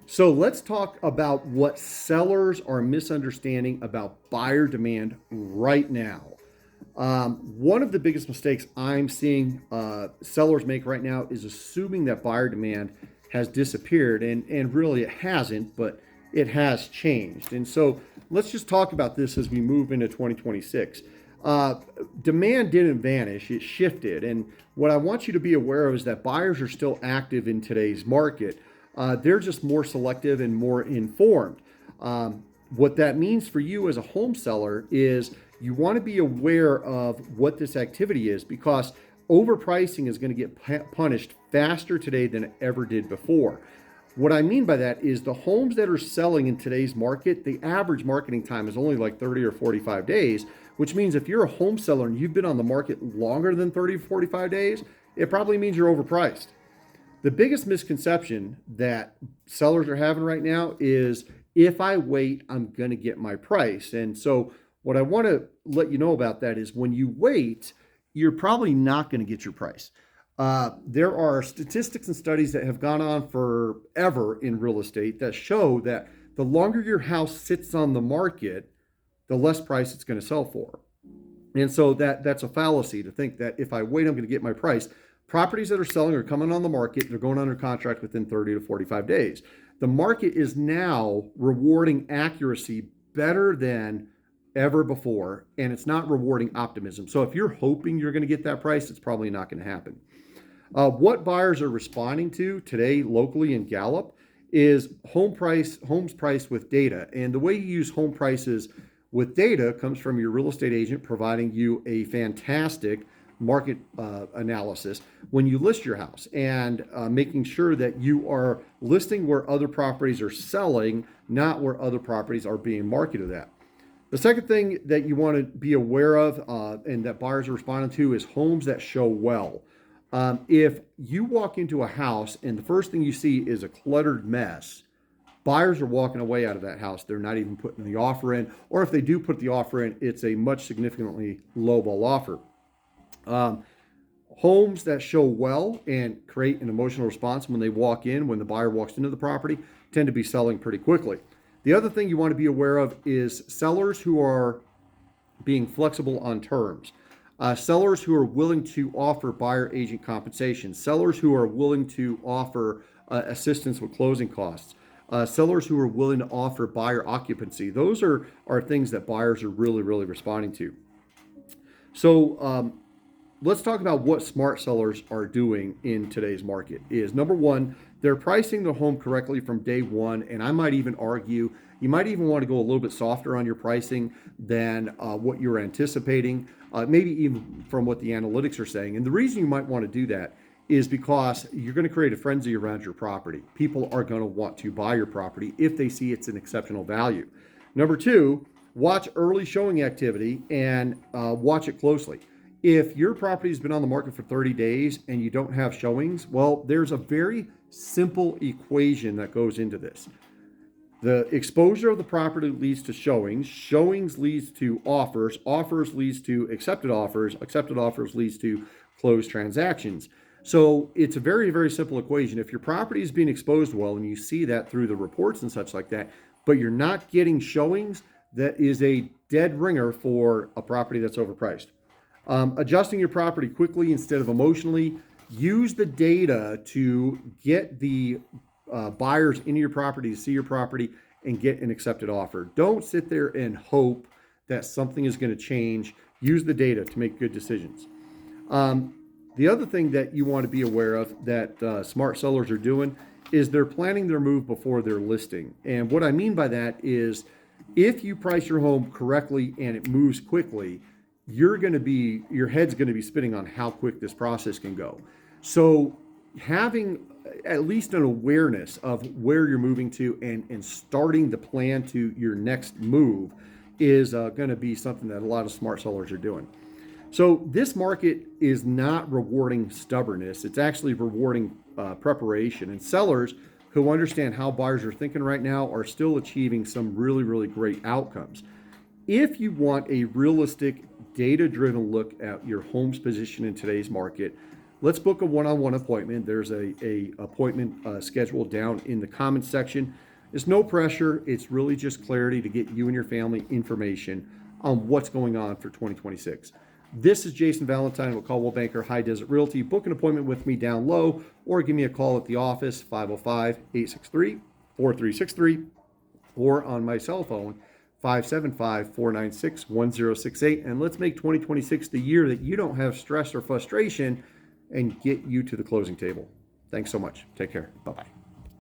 So let's talk about what sellers are misunderstanding about buyer demand right now. One of the biggest mistakes I'm seeing sellers make right now is assuming that buyer demand has disappeared, and really it hasn't, but it has changed. And so let's just talk about this as we move into 2026. Uh, Demand didn't vanish, it shifted. And what I want you to be aware of is that buyers are still active in today's market. They're just more selective and more informed. What that means for you as a home seller is you want to be aware of what this activity is, because overpricing is going to get punished faster today than it ever did before. What I mean by that is the homes that are selling in today's market, the average marketing time is only like 30 or 45 days, which means if you're a home seller and you've been on the market longer than 30 or 45 days, it probably means you're overpriced. The biggest misconception that sellers are having right now is if I wait, I'm going to get my price. And so, what I want to let you know about that is when you wait, you're probably not going to get your price. There are statistics and studies that have gone on forever in real estate that show that the longer your house sits on the market, the less price it's going to sell for. And so that's a fallacy to think that if I wait, I'm going to get my price. Properties that are selling are coming on the market. They're going under contract within 30 to 45 days. The market is now rewarding accuracy better than ever before, and it's not rewarding optimism. So if you're hoping you're going to get that price, it's probably not going to happen. What buyers are responding to today locally in Gallup is homes priced with data. And the way you use home prices with data comes from your real estate agent providing you a fantastic market analysis when you list your house, and making sure that you are listing where other properties are selling, not where other properties are being marketed at. The second thing that you want to be aware of, and that buyers are responding to, is homes that show well. If you walk into a house and the first thing you see is a cluttered mess, buyers are walking away out of that house. They're not even putting the offer in, or if they do put the offer in, it's a much significantly lowball offer. Um, Homes that show well and create an emotional response when they walk in, when the buyer walks into the property, tend to be selling pretty quickly. The other thing you want to be aware of is sellers who are being flexible on terms. Sellers who are willing to offer buyer agent compensation, sellers who are willing to offer assistance with closing costs, sellers who are willing to offer buyer occupancy. Those are things that buyers are really, really responding to. So let's talk about what smart sellers are doing in today's market. Is number one, they're pricing the home correctly from day one, and I might even argue you might even want to go a little bit softer on your pricing than what you're anticipating, maybe even from what the analytics are saying. And the reason you might want to do that is because you're going to create a frenzy around your property. People are going to want to buy your property if they see it's an exceptional value. Number two, watch early showing activity and watch it closely. If your property has been on the market for 30 days and you don't have showings, well, there's a very simple equation that goes into this. The exposure of the property leads to showings, showings leads to offers, offers leads to accepted offers leads to closed transactions. So it's a very, very simple equation. If your property is being exposed well, and you see that through the reports and such like that, but you're not getting showings, that is a dead ringer for a property that's overpriced. Adjusting your property quickly instead of emotionally. Use the data to get the buyers into your property, to see your property, and get an accepted offer. Don't sit there and hope that something is going to change. Use the data to make good decisions. Um, the other thing that you want to be aware of that smart sellers are doing is they're planning their move before they're listing. And what I mean by that is if you price your home correctly and it moves quickly, your head's going to be spinning on how quick this process can go. So having at least an awareness of where you're moving to, and starting the plan to your next move is going to be something that a lot of smart sellers are doing. So this market is not rewarding stubbornness. It's actually rewarding preparation. And sellers who understand how buyers are thinking right now are still achieving some really, really great outcomes. If you want a realistic, data-driven look at your home's position in today's market, let's book a one-on-one appointment. There's a appointment scheduled down in the comments section. It's no pressure. It's really just clarity to get you and your family information on what's going on for 2026. This is Jason Valentine with Caldwell Banker High Desert Realty. Book an appointment with me down low or give me a call at the office, 505-863-4363, or on my cell phone, 575-496-1068. And let's make 2026 the year that you don't have stress or frustration and get you to the closing table. Thanks so much. Take care. Bye-bye.